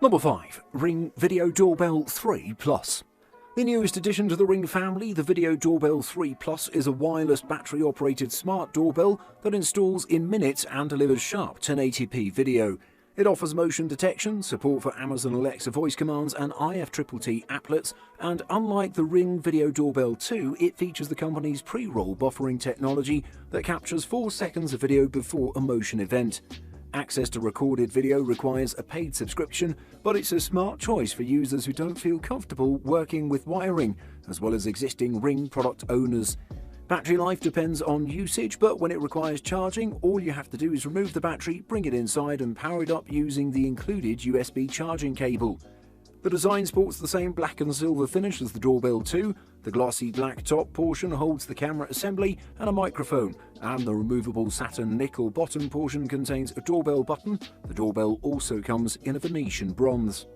Number 5. Ring Video Doorbell 3 Plus. The newest addition to the Ring family, the Video Doorbell 3 Plus is a wireless battery-operated smart doorbell that installs in minutes and delivers sharp 1080p video. It offers motion detection, support for Amazon Alexa voice commands and IFTTT applets, and unlike the Ring Video Doorbell 2, it features the company's pre-roll buffering technology that captures 4 seconds of video before a motion event. Access to recorded video requires a paid subscription, but it's a smart choice for users who don't feel comfortable working with wiring, as well as existing Ring product owners. Battery life depends on usage, but when it requires charging, all you have to do is remove the battery, bring it inside and power it up using the included USB charging cable. The design sports the same black and silver finish as the Doorbell 2. The glossy black top portion holds the camera assembly and a microphone, and the removable satin nickel bottom portion contains a doorbell button. The doorbell also comes in a Venetian bronze.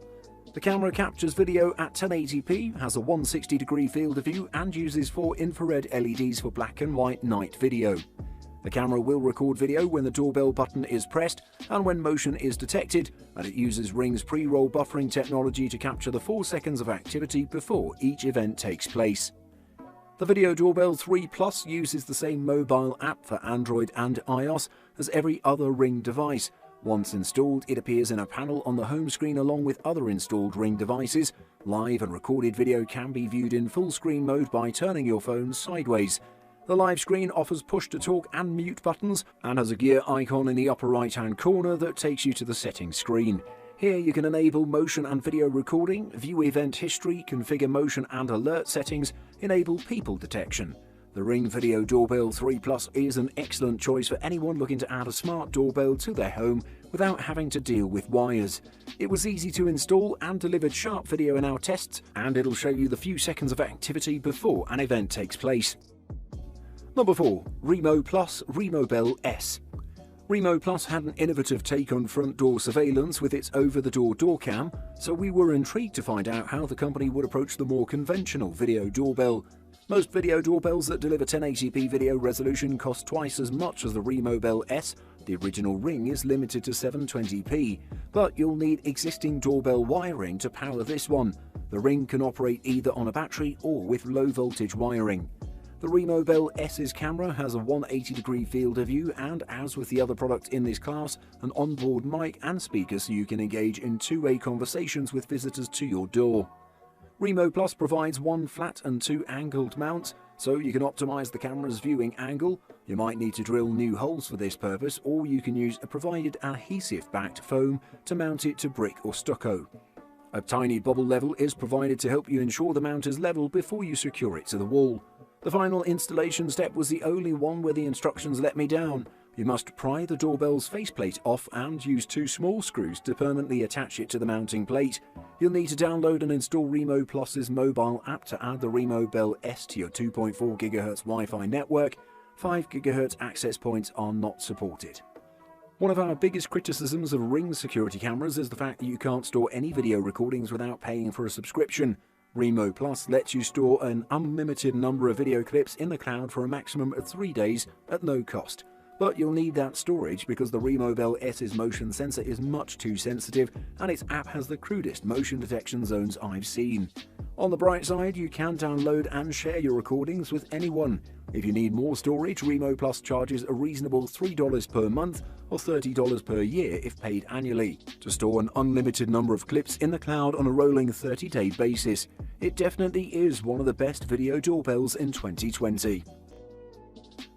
The camera captures video at 1080p, has a 160-degree field of view and uses 4 infrared LEDs for black and white night video. The camera will record video when the doorbell button is pressed and when motion is detected, and it uses Ring's pre-roll buffering technology to capture the 4 seconds of activity before each event takes place. The Video Doorbell 3 Plus uses the same mobile app for Android and iOS as every other Ring device. Once installed, it appears in a panel on the home screen along with other installed Ring devices. Live and recorded video can be viewed in full screen mode by turning your phone sideways. The live screen offers push-to-talk and mute buttons and has a gear icon in the upper right-hand corner that takes you to the settings screen. Here you can enable motion and video recording, view event history, configure motion and alert settings, enable people detection. The Ring Video Doorbell 3 Plus is an excellent choice for anyone looking to add a smart doorbell to their home without having to deal with wires. It was easy to install and delivered sharp video in our tests, and it'll show you the few seconds of activity before an event takes place. Number 4. Remo Plus RemoBell S. Remo Plus had an innovative take on front door surveillance with its over-the-door door cam, so we were intrigued to find out how the company would approach the more conventional video doorbell. Most video doorbells that deliver 1080p video resolution cost twice as much as the RemoBell S. The original Ring is limited to 720p, but you'll need existing doorbell wiring to power this one. The Ring can operate either on a battery or with low-voltage wiring. The RemoBell S's camera has a 180-degree field of view and, as with the other products in this class, an onboard mic and speaker so you can engage in two-way conversations with visitors to your door. Remo Plus provides 1 flat and 2 angled mounts, so you can optimize the camera's viewing angle. You might need to drill new holes for this purpose, or you can use a provided adhesive-backed foam to mount it to brick or stucco. A tiny bubble level is provided to help you ensure the mount is level before you secure it to the wall. The final installation step was the only one where the instructions let me down. You must pry the doorbell's faceplate off and use 2 small screws to permanently attach it to the mounting plate. You'll need to download and install Remo Plus's mobile app to add the RemoBell S to your 2.4 GHz Wi-Fi network. 5 GHz access points are not supported. One of our biggest criticisms of Ring security cameras is the fact that you can't store any video recordings without paying for a subscription. Remo Plus lets you store an unlimited number of video clips in the cloud for a maximum of 3 days at no cost. But you'll need that storage because the RemoBell S's motion sensor is much too sensitive and its app has the crudest motion detection zones I've seen. On the bright side, you can download and share your recordings with anyone. If you need more storage, Remo Plus charges a reasonable $3 per month or $30 per year if paid annually to store an unlimited number of clips in the cloud on a rolling 30-day basis. It definitely is one of the best video doorbells in 2020.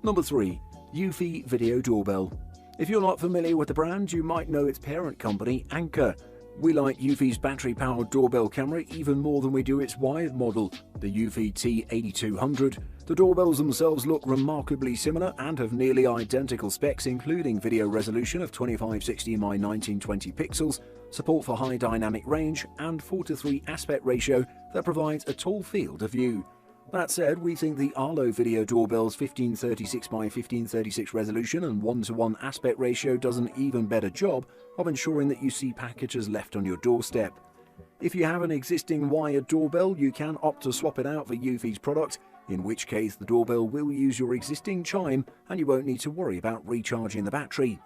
Number 3. Eufy Video Doorbell. If you're not familiar with the brand, you might know its parent company, Anker. We like Eufy's battery-powered doorbell camera even more than we do its wired model, the Eufy T8200. The doorbells themselves look remarkably similar and have nearly identical specs, including video resolution of 2560 x 1920 pixels, support for high dynamic range, and 4:3 aspect ratio that provides a tall field of view. That said, we think the Arlo Video Doorbell's 1536 x 1536 resolution and 1:1 aspect ratio does an even better job of ensuring that you see packages left on your doorstep. If you have an existing wired doorbell, you can opt to swap it out for Eufy's product, in which case the doorbell will use your existing chime and you won't need to worry about recharging the battery.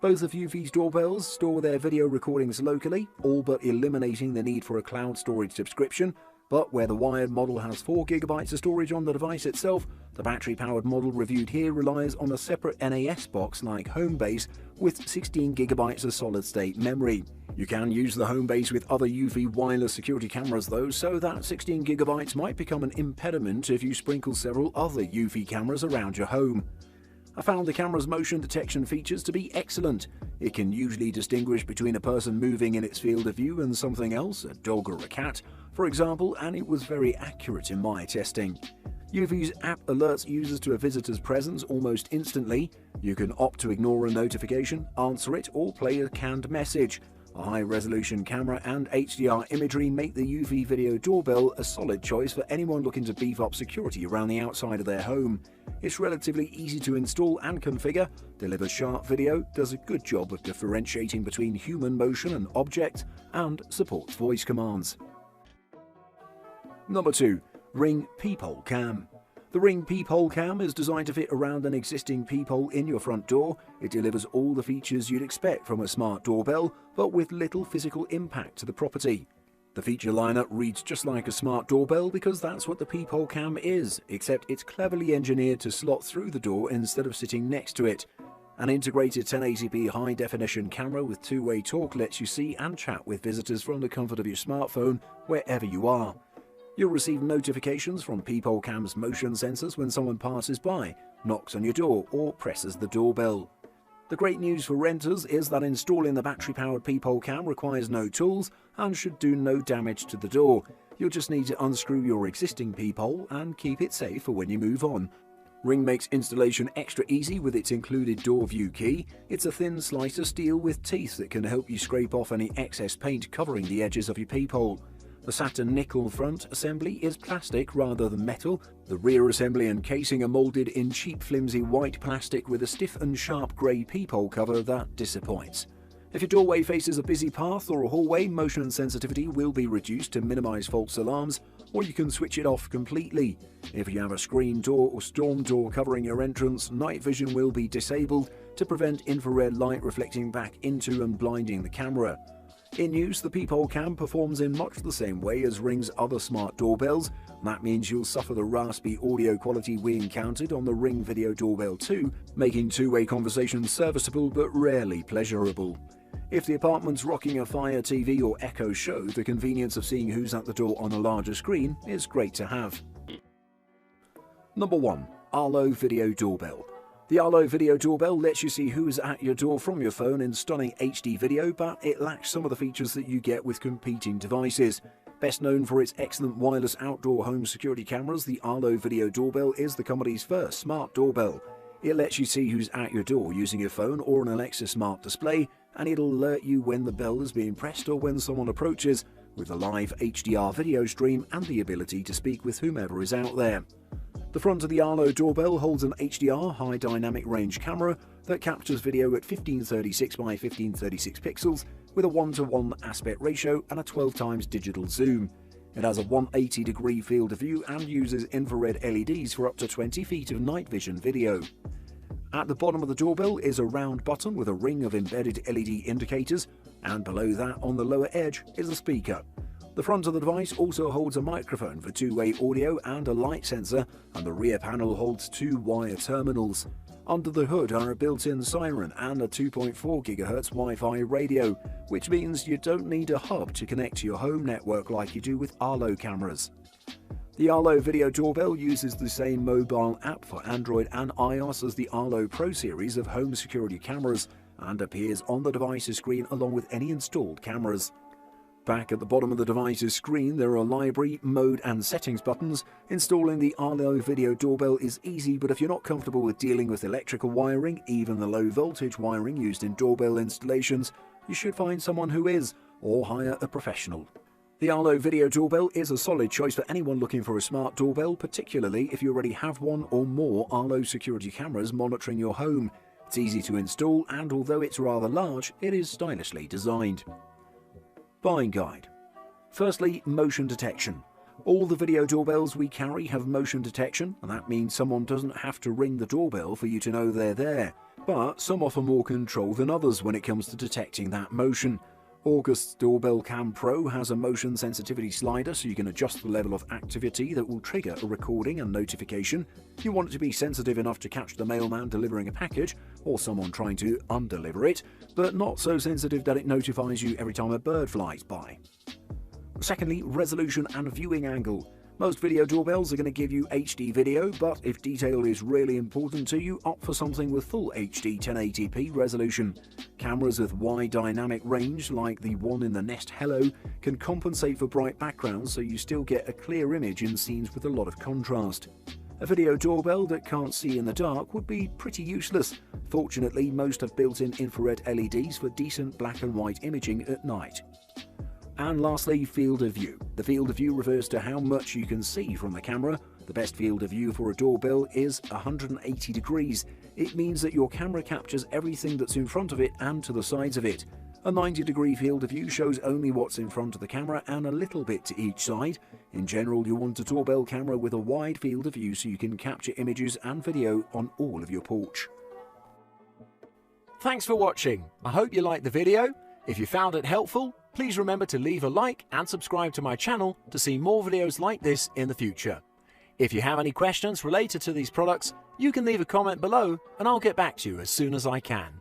Both of Eufy's doorbells store their video recordings locally, all but eliminating the need for a cloud storage subscription, but where the wired model has 4 GB of storage on the device itself, the battery-powered model reviewed here relies on a separate NAS box like Homebase with 16 GB of solid-state memory. You can use the Homebase with other Eufy wireless security cameras though, so that 16 GB might become an impediment if you sprinkle several other Eufy cameras around your home. I found the camera's motion detection features to be excellent. It can usually distinguish between a person moving in its field of view and something else, a dog or a cat, for example, and it was very accurate in my testing. Eufy's app alerts users to a visitor's presence almost instantly. You can opt to ignore a notification, answer it, or play a canned message. A high-resolution camera and HDR imagery make the Eufy Video Doorbell a solid choice for anyone looking to beef up security around the outside of their home. It's relatively easy to install and configure, delivers sharp video, does a good job of differentiating between human motion and object, and supports voice commands. Number 2. Ring Peephole Cam. The Ring Peephole Cam is designed to fit around an existing peephole in your front door. It delivers all the features you'd expect from a smart doorbell, but with little physical impact to the property. The feature lineup reads just like a smart doorbell because that's what the Peephole Cam is, except it's cleverly engineered to slot through the door instead of sitting next to it. An integrated 1080p high-definition camera with two-way talk lets you see and chat with visitors from the comfort of your smartphone wherever you are. You'll receive notifications from Peephole Cam's motion sensors when someone passes by, knocks on your door, or presses the doorbell. The great news for renters is that installing the battery-powered Peephole Cam requires no tools and should do no damage to the door. You'll just need to unscrew your existing peephole and keep it safe for when you move on. Ring makes installation extra easy with its included door view key. It's a thin slice of steel with teeth that can help you scrape off any excess paint covering the edges of your peephole. The Saturn nickel front assembly is plastic rather than metal. The rear assembly and casing are moulded in cheap flimsy white plastic with a stiff and sharp grey peephole cover that disappoints. If your doorway faces a busy path or a hallway, motion sensitivity will be reduced to minimise false alarms, or you can switch it off completely. If you have a screen door or storm door covering your entrance, night vision will be disabled to prevent infrared light reflecting back into and blinding the camera. In use, the Peephole Cam performs in much the same way as Ring's other smart doorbells. That means you'll suffer the raspy audio quality we encountered on the Ring Video Doorbell 2, making two-way conversations serviceable but rarely pleasurable. If the apartment's rocking a Fire TV or Echo Show, the convenience of seeing who's at the door on a larger screen is great to have. Number 1. Arlo Video Doorbell. The Arlo Video Doorbell lets you see who's at your door from your phone in stunning HD video, but it lacks some of the features that you get with competing devices. Best known for its excellent wireless outdoor home security cameras, the Arlo Video Doorbell is the company's first smart doorbell. It lets you see who's at your door using your phone or an Alexa smart display, and it'll alert you when the bell is being pressed or when someone approaches, with a live HDR video stream and the ability to speak with whomever is out there. The front of the Arlo doorbell holds an HDR high dynamic range camera that captures video at 1536 by 1536 pixels with a 1:1 aspect ratio and a 12 times digital zoom. It has a 180-degree field of view and uses infrared LEDs for up to 20 feet of night vision video. At the bottom of the doorbell is a round button with a ring of embedded LED indicators, and below that on the lower edge is a speaker. The front of the device also holds a microphone for two-way audio and a light sensor, and the rear panel holds 2 wire terminals. Under the hood are a built-in Siren and a 2.4 GHz Wi-Fi radio, which means you don't need a hub to connect to your home network like you do with Arlo cameras. The Arlo Video Doorbell uses the same mobile app for Android and iOS as the Arlo Pro series of home security cameras, and appears on the device's screen along with any installed cameras. Back at the bottom of the device's screen there are library, mode and settings buttons. Installing the Arlo Video Doorbell is easy, but if you're not comfortable with dealing with electrical wiring, even the low voltage wiring used in doorbell installations, you should find someone who is, or hire a professional. The Arlo Video Doorbell is a solid choice for anyone looking for a smart doorbell, particularly if you already have one or more Arlo security cameras monitoring your home. It's easy to install, and although it's rather large, it is stylishly designed. Buying guide. Firstly, motion detection. All the video doorbells we carry have motion detection, and that means someone doesn't have to ring the doorbell for you to know they're there. but some offer more control than others when it comes to detecting that motion. August's Doorbell Cam Pro has a motion sensitivity slider, so you can adjust the level of activity that will trigger a recording and notification. You want it to be sensitive enough to catch the mailman delivering a package or someone trying to undeliver it, but not so sensitive that it notifies you every time a bird flies by. Secondly, resolution and viewing angle. Most video doorbells are going to give you HD video, but if detail is really important to you, opt for something with full HD 1080p resolution. Cameras with wide dynamic range, like the one in the Nest Hello, can compensate for bright backgrounds so you still get a clear image in scenes with a lot of contrast. A video doorbell that can't see in the dark would be pretty useless. Fortunately, most have built-in infrared LEDs for decent black and white imaging at night. And lastly, field of view. The field of view refers to how much you can see from the camera. The best field of view for a doorbell is 180 degrees. It means that your camera captures everything that's in front of it and to the sides of it. A 90-degree field of view shows only what's in front of the camera and a little bit to each side. In general, you want a doorbell camera with a wide field of view so you can capture images and video on all of your porch. Thanks for watching. I hope you liked the video. If you found it helpful, please remember to leave a like and subscribe to my channel to see more videos like this in the future. If you have any questions related to these products, you can leave a comment below and I'll get back to you as soon as I can.